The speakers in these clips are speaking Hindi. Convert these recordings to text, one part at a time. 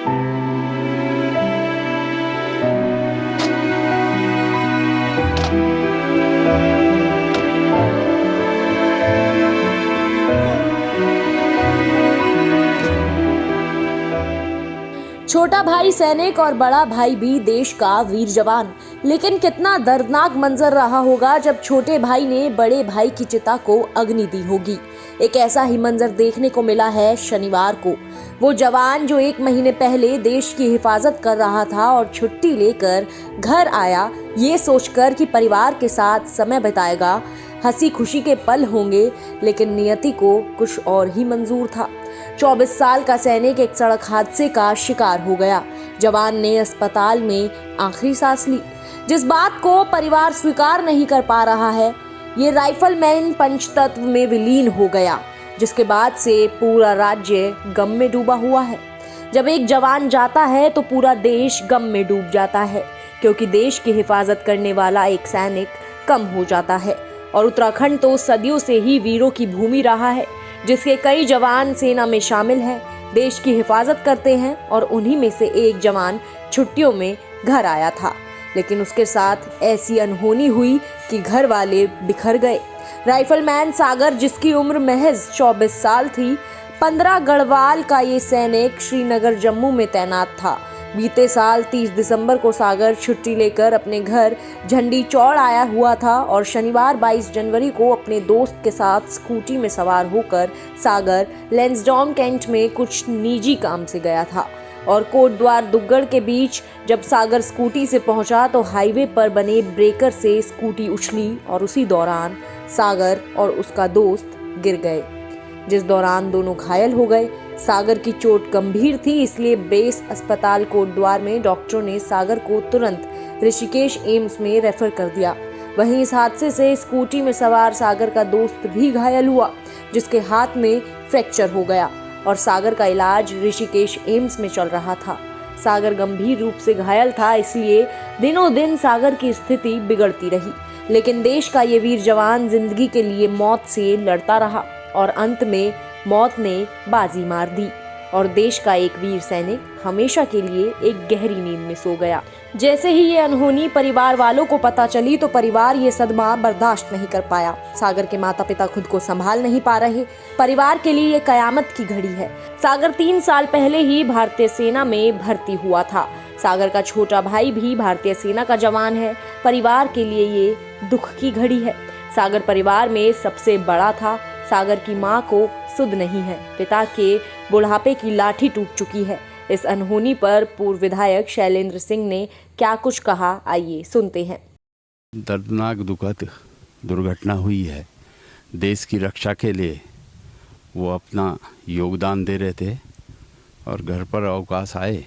छोटा भाई सैनिक और बड़ा भाई भी देश का वीर जवान। लेकिन कितना दर्दनाक मंजर रहा होगा जब छोटे भाई ने बड़े भाई की चिता को अग्नि दी होगी। एक ऐसा ही मंजर देखने को मिला है शनिवार को। वो जवान जो 1 महीने पहले देश की हिफाजत कर रहा था और छुट्टी लेकर घर आया, ये सोचकर कि परिवार के साथ समय बिताएगा, हंसी खुशी के पल होंगे, लेकिन नियति को कुछ और ही मंजूर था। 24 साल का सैनिक एक सड़क हादसे का शिकार हो गया। जवान ने अस्पताल में आखिरी सांस ली। जिस बात को परिवार स्वीकार नहीं कर पा रहा है, ये राइफलमैन पंचतत्व में विलीन हो गया, जिसके बाद से पूरा राज्य गम में डूबा हुआ है। जब एक जवान जाता है तो पूरा देश गम में डूब जाता है, क्योंकि देश की हिफाजत करने वाला एक सैनिक कम हो जाता है। और उत्तराखंड तो सदियों से ही वीरों की भूमि रहा है, जिसके कई जवान सेना में शामिल हैं, देश की हिफाजत करते हैं, और उन्हीं में से एक जवान छुट्टियों में घर आया था। लेकिन उसके साथ ऐसी अनहोनी हुई कि घर वाले बिखर गए। राइफलमैन सागर, जिसकी उम्र महज 24 साल थी, 15 गढ़वाल का ये सैनिक श्रीनगर जम्मू में तैनात था। बीते साल 30 दिसंबर को सागर छुट्टी लेकर अपने घर झंडी चौड़ आया हुआ था और शनिवार 22 जनवरी को अपने दोस्त के साथ स्कूटी में सवार होकर सागर लैंसडाउन कैंट में कुछ निजी काम से गया था। और कोटद्वार दुग्गड़ के बीच जब सागर स्कूटी से पहुंचा तो हाईवे पर बने ब्रेकर से स्कूटी उछली और उसी दौरान सागर और उसका दोस्त गिर गए, जिस दौरान दोनों घायल हो गए। सागर की चोट गंभीर थी, इसलिए बेस अस्पताल कोटद्वार में डॉक्टरों ने सागर को तुरंत ऋषिकेश एम्स में रेफर कर दिया। वहीं इस हादसे से स्कूटी में सवार सागर का दोस्त भी घायल हुआ, जिसके हाथ में फ्रैक्चर हो गया और सागर का इलाज ऋषिकेश एम्स में चल रहा था। सागर गंभीर रूप से घायल था, इसलिए दिनों दिन सागर की स्थिति बिगड़ती रही। लेकिन देश का ये वीर जवान जिंदगी के लिए मौत से लड़ता रहा और अंत में मौत ने बाजी मार दी और देश का एक वीर सैनिक हमेशा के लिए एक गहरी नींद में सो गया। जैसे ही ये अनहोनी परिवार वालों को पता चली तो परिवार ये सदमा बर्दाश्त नहीं कर पाया। सागर के माता पिता खुद को संभाल नहीं पा रहे। परिवार के लिए ये कयामत की घड़ी है। सागर 3 साल पहले ही भारतीय सेना में भर्ती हुआ था। सागर का छोटा भाई भी भारतीय सेना का जवान है। परिवार के लिए ये दुख की घड़ी है। सागर परिवार में सबसे बड़ा था। सागर की मां को सुध नहीं है। पिता के बुढ़ापे की लाठी टूट चुकी है। इस अनहोनी पर पूर्व विधायक शैलेंद्र सिंह ने क्या कुछ कहा, आइए सुनते हैं। दर्दनाक दुखद दुर्घटना हुई है। देश की रक्षा के लिए वो अपना योगदान दे रहे थे और घर पर अवकाश आए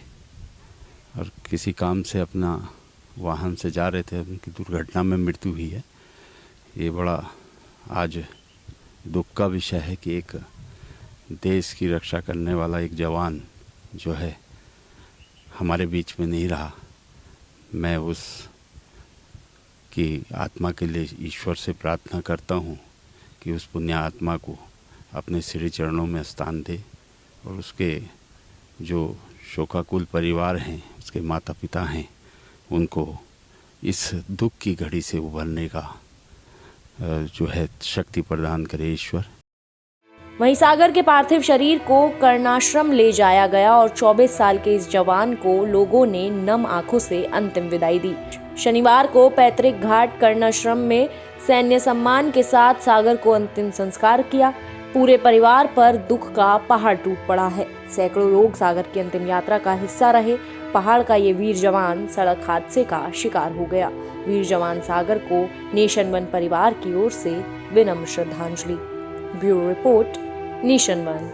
और किसी काम से अपना वाहन से जा रहे थे, उनकी दुर्घटना में मृत्यु हुई है। ये बड़ा आज दुख का विषय है कि एक देश की रक्षा करने वाला एक जवान जो है हमारे बीच में नहीं रहा। मैं उस की आत्मा के लिए ईश्वर से प्रार्थना करता हूँ कि उस पुण्य आत्मा को अपने श्री चरणों में स्थान दे और उसके जो शोकाकुल परिवार हैं, उसके माता पिता हैं, उनको इस दुख की घड़ी से उभरने का जो है शक्ति प्रदान करे ईश्वर। वहीं सागर के पार्थिव शरीर को कर्णाश्रम ले जाया गया और 24 साल के इस जवान को लोगों ने नम आंखों से अंतिम विदाई दी। शनिवार को पैतृक घाट कर्णाश्रम में सैन्य सम्मान के साथ सागर को अंतिम संस्कार किया। पूरे परिवार पर दुख का पहाड़ टूट पड़ा है। सैकड़ों लोग सागर की अंतिम यात्रा का हिस्सा रहे। पहाड़ का ये वीर जवान सड़क हादसे का शिकार हो गया। वीर जवान सागर को नेशन वन परिवार की ओर से विनम्र श्रद्धांजलि। Bureau report, nation one.